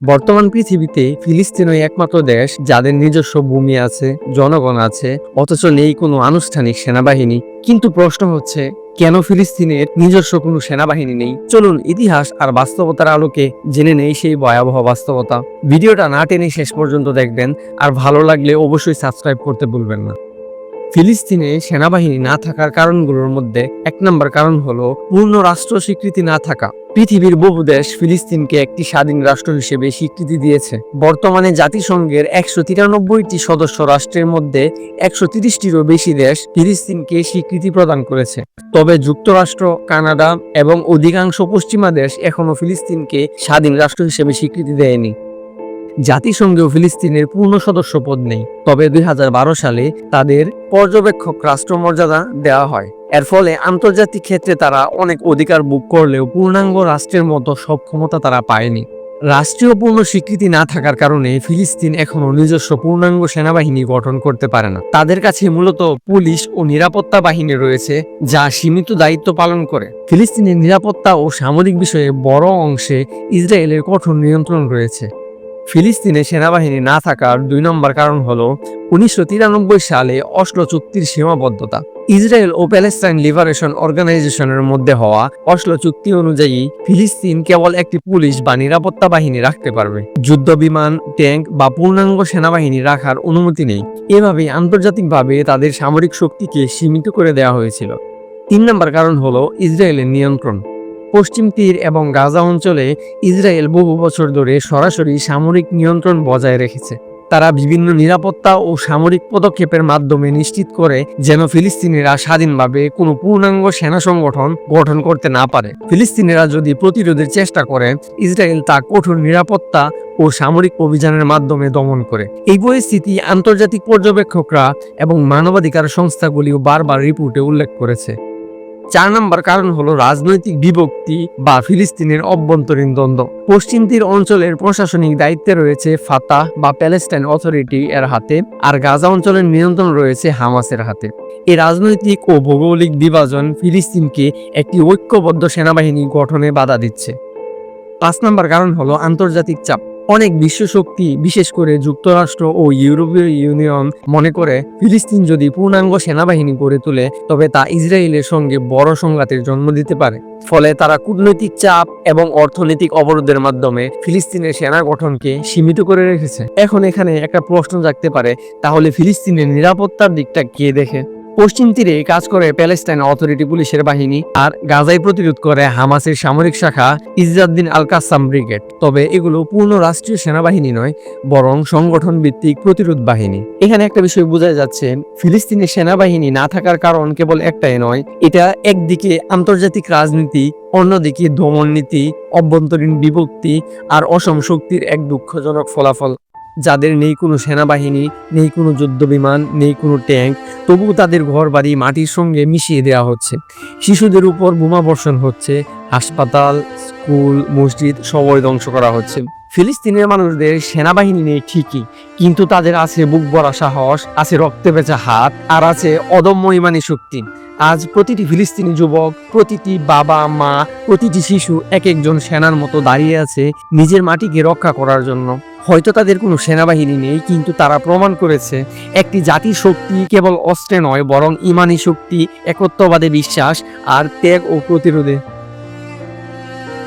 বর্তমান পৃথিবীতে ফিলিস্তিনই একমাত্র দেশ যাদের নিজস্ব ভূমি আছে, জনগণ আছে, অথচ নেই কোনো আনুষ্ঠানিক সেনাবাহিনী। কিন্তু প্রশ্ন হচ্ছে, কেন ফিলিস্তিনের নিজস্ব কোনো সেনাবাহিনী নেই? চলুন ইতিহাস আর বাস্তবতার আলোকে জেনে নেই সেই ভয়াবহ বাস্তবতা। ভিডিওটা না টেনে শেষ পর্যন্ত দেখবেন, আর ভালো লাগলে অবশ্যই সাবস্ক্রাইব করতে ভুলবেন না। ফিলিস্তিনে সেনাবাহিনী না থাকার কারণগুলোর মধ্যে ১ নম্বর কারণ হলো পূর্ণ রাষ্ট্র স্বীকৃতি না থাকা। পৃথিবীর বহু দেশ ফিলিস্তিনকে একটি স্বাধীন রাষ্ট্র হিসেবে স্বীকৃতি দিয়েছে। বর্তমানে জাতিসংঘের ১৯৩টি সদস্য রাষ্ট্রের মধ্যে ১৩০টিরও বেশি দেশ ফিলিস্তিনকে স্বীকৃতি প্রদান করেছে। তবে যুক্তরাষ্ট্র, কানাডা এবং অধিকাংশ পশ্চিমা দেশ এখনো ফিলিস্তিনকে স্বাধীন রাষ্ট্র হিসেবে স্বীকৃতি দেয়নি। জাতিসংঘেও ফিলিস্তিনের পূর্ণ সদস্য পদ নেই, তবে ২০১২ সালে তাদের পর্যবেক্ষক রাষ্ট্র মর্যাদা দেওয়া হয়। এর ফলে আন্তর্জাতিক ক্ষেত্রে তারা অনেক অধিকার ভোগ করলেও পূর্ণাঙ্গ রাষ্ট্রের মতো সব ক্ষমতা তারা পায়নি। রাষ্ট্রীয় পূর্ণ স্বীকৃতি না থাকার কারণে ফিলিস্তিন এখনো নিজস্ব পূর্ণাঙ্গ সেনাবাহিনী গঠন করতে পারে না। তাদের কাছে মূলত পুলিশ ও নিরাপত্তা বাহিনী রয়েছে, যা সীমিত দায়িত্ব পালন করে। ফিলিস্তিনের নিরাপত্তা ও সামরিক বিষয়ে বড় অংশে ইসরায়েলের কঠোর নিয়ন্ত্রণ রয়েছে। ফিলিস্তিনে সেনাবাহিনী না থাকার ২ নম্বর কারণ হলো ১৯৯৩ সালে অসলো চুক্তির সীমাবদ্ধতা। ইসরায়েল ও প্যালেস্টাইন লিবারেশন অর্গানাইজেশনের মধ্যে হওয়া অসলো চুক্তি অনুযায়ী ফিলিস্তিন কেবল একটি পুলিশ বা নিরাপত্তা বাহিনী রাখতে পারবে। যুদ্ধ বিমান, ট্যাঙ্ক বা পূর্ণাঙ্গ সেনাবাহিনী রাখার অনুমতি নেই। এভাবেই আন্তর্জাতিকভাবে তাদের সামরিক শক্তিকে সীমিত করে দেওয়া হয়েছিল। ৩ নম্বর কারণ হলো ইসরায়েলের নিয়ন্ত্রণ। পশ্চিম তীর এবং গাজা অঞ্চলে ইসরায়েল বহু বছর ধরে সরাসরি সামরিক নিয়ন্ত্রণ বজায় রেখেছে। তারা বিভিন্ন নিরাপত্তা ও সামরিক পদক্ষেপের মাধ্যমে নিশ্চিত করে যেন ফিলিস্তিনিরা স্বাধীনভাবে কোনো পূর্ণাঙ্গ সেনা সংগঠন গঠন করতে না পারে। ফিলিস্তিনিরা যদি প্রতিরোধের চেষ্টা করে, ইসরায়েল তা কঠোর নিরাপত্তা ও সামরিক অভিযানের মাধ্যমে দমন করে। এই পরিস্থিতি আন্তর্জাতিক পর্যবেক্ষকরা এবং মানবাধিকার সংস্থাগুলিও বারবার রিপোর্টে উল্লেখ করেছে। ৪ নম্বর কারণ হলো রাজনৈতিক বিভক্তি বা ফিলিস্তিনের অভ্যন্তরীণ দ্বন্দ্ব। পশ্চিম তীর অঞ্চলের প্রশাসনিক দায়িত্বে রয়েছে ফাতাহ বা প্যালেস্টাইন অথরিটি এর হাতে, আর গাজা অঞ্চলের নিয়ন্ত্রণ রয়েছে হামাসের হাতে। এই রাজনৈতিক ও ভৌগোলিক বিভাজন ফিলিস্তিনকে একটি ঐক্যবদ্ধ সেনাবাহিনী গঠনে বাধা দিচ্ছে। ৫ নম্বর কারণ হলো আন্তর্জাতিক চাপ। অনেক বিশ্বশক্তি, বিশেষ করে যুক্তরাষ্ট্র ও ইউরোপীয় ইউনিয়ন মনে করে ফিলিস্তিন যদি পূর্ণাঙ্গ সেনাবাহিনী গড়ে তোলে, তবে তা ইসরায়েলের সঙ্গে বড় সংঘাতের জন্ম দিতে পারে। ফলে তারা কূটনৈতিক চাপ এবং অর্থনৈতিক অবরোধের মাধ্যমে ফিলিস্তিনের সেনা গঠনকে সীমিত করে রেখেছে। এখন এখানে একটা প্রশ্ন জাগতে পারে, তাহলে ফিলিস্তিনের নিরাপত্তার দিকটা কে দেখে? পশ্চিম তীরে কাজ করে প্যালেস্টাইন অথরিটি পুলিশের বাহিনী, আর গাজায় প্রতিরোধ করে হামাসের সামরিক শাখা ইজ্জাদ্দিন আল কাসাম ব্রিগেড। তবে এগুলো পূর্ণ রাষ্ট্রীয় সেনাবাহিনী নয়, বরং সংগঠন ভিত্তিক প্রতিরোধ বাহিনী। এখানে একটা বিষয় বোঝা যাচ্ছে, ফিলিস্তিনের সেনাবাহিনী না থাকার কারণ কেবল একটাই নয়। এটা একদিকে আন্তর্জাতিক রাজনীতি, অন্যদিকে দমন নীতি, অভ্যন্তরীণ বিভক্তি আর অসম শক্তির এক দুঃখজনক ফলাফল। যাদের নেই কোনো সেনাবাহিনী, নেই কোনো যুদ্ধ বিমান, নেই কোনো ট্যাঙ্ক, তবুও তাদের ঘর বাড়ি মাটির সঙ্গে মিশিয়ে দেওয়া হচ্ছে। শিশুদের উপর বোমাবর্ষণ হচ্ছে, হাসপাতাল, স্কুল, মসজিদ সবই ধ্বংস করা হচ্ছে। ফিলিস্তিনের মানুষদের সেনাবাহিনী নেই ঠিকই, কিন্তু তাদের আছে বুক ভরা সাহস, আছে রক্তে ভেজা হাত, আর আছে অদম্য ইমানি শক্তি। আজ প্রতিটি ফিলিস্তিনি যুবক, প্রতিটি বাবা মা, প্রতিটি শিশু এক একজন সেনার মতো দাঁড়িয়ে আছে নিজের মাটিকে রক্ষা করার জন্য। হয়তো তাদের কোনো সেনাবাহিনী নেই, কিন্তু তারা প্রমাণ করেছে একটি জাতির শক্তি কেবল অস্ত্রে নয়, বরং ইমানি শক্তি, একত্ববাদে বিশ্বাস আর ত্যাগ ও প্রতিরোধে।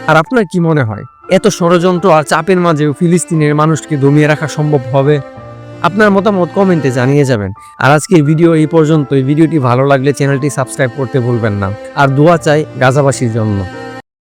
আর আপনার কি মনে হয়, এত ষড়যন্ত্র আর চাপের মাঝেও ফিলিস্তিনের মানুষকে দমিয়ে রাখা সম্ভব হবে? আপনার মতামত কমেন্টে জানিয়ে যাবেন। আর আজকের ভিডিও এই পর্যন্তই। ভিডিওটি ভালো লাগলে চ্যানেলটি সাবস্ক্রাইব করতে ভুলবেন না, আর দোয়া চাই গাজাবাসীর জন্য।